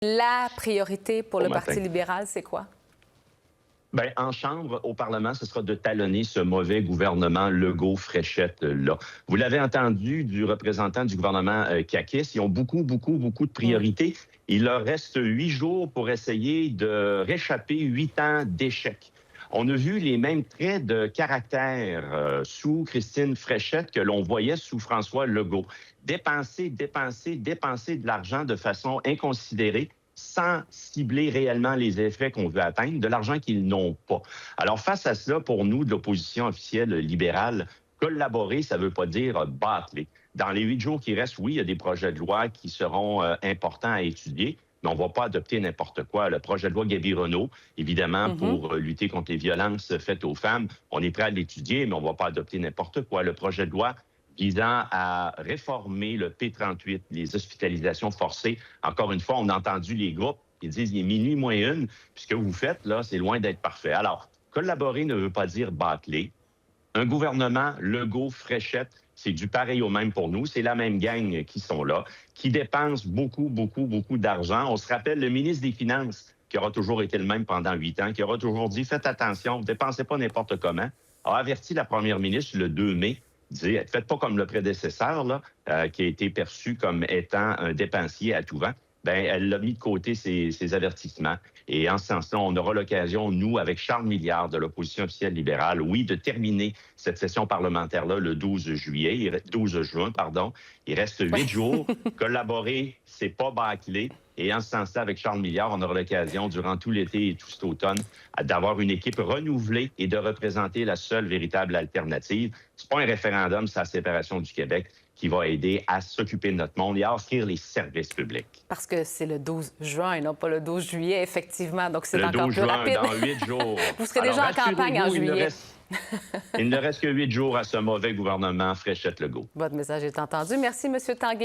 La priorité pour Bon le matin. Parti libéral, c'est quoi? Bien, en Chambre, au Parlement, ce sera de talonner ce mauvais gouvernement Legault-Fréchette-là. Vous l'avez entendu du représentant du gouvernement CAQIS, ils ont beaucoup de priorités. Il leur reste 8 jours pour essayer de réchapper 8 ans d'échecs. On a vu les mêmes traits de caractère sous Christine Fréchette que l'on voyait sous François Legault. Dépenser de l'argent de façon inconsidérée, sans cibler réellement les effets qu'on veut atteindre, de l'argent qu'ils n'ont pas. Alors, face à cela, pour nous, de l'opposition officielle libérale, collaborer, ça ne veut pas dire bâcler. Dans les 8 jours qui restent, oui, il y a des projets de loi qui seront importants à étudier, mais on ne va pas adopter n'importe quoi. Le projet de loi Gaby-Renault, évidemment, pour lutter contre les violences faites aux femmes, on est prêt à l'étudier, mais on ne va pas adopter n'importe quoi. Le projet de loi visant à réformer le P38, les hospitalisations forcées. Encore une fois, on a entendu les groupes qui disent il est minuit moins une, puis ce que vous faites, là, c'est loin d'être parfait. Alors, collaborer ne veut pas dire bâcler. Un gouvernement Legault-Fréchette, c'est du pareil au même pour nous. C'est la même gang qui sont là, qui dépensent beaucoup d'argent. On se rappelle le ministre des Finances, qui aura toujours été le même pendant 8 ans, qui aura toujours dit « Faites attention, ne dépensez pas n'importe comment », a averti la première ministre le 2 mai, dit « Faites pas comme le prédécesseur, là, qui a été perçu comme étant un dépensier à tout vent ». Bien, elle a mis de côté ses avertissements. Et en ce sens-là, on aura l'occasion, nous, avec Charles Milliard de l'opposition officielle libérale, oui, de terminer cette session parlementaire-là le 12 juin. Il reste 8 jours. Collaborer, c'est pas bâcler. Et en ce sens-là, avec Charles Milliard, on aura l'occasion, durant tout l'été et tout cet automne, d'avoir une équipe renouvelée et de représenter la seule véritable alternative. C'est pas un référendum, c'est la séparation du Québec qui va aider à s'occuper de notre monde et à offrir les services publics. Parce que c'est le 12 juin et non pas le 12 juillet, effectivement. Donc, c'est encore 12 plus juin, rapide. dans 8 jours. Vous serez déjà en campagne en juillet. Il ne reste que 8 jours à ce mauvais gouvernement Fréchette-Legault. Votre message est entendu. Merci, M. Tanguay.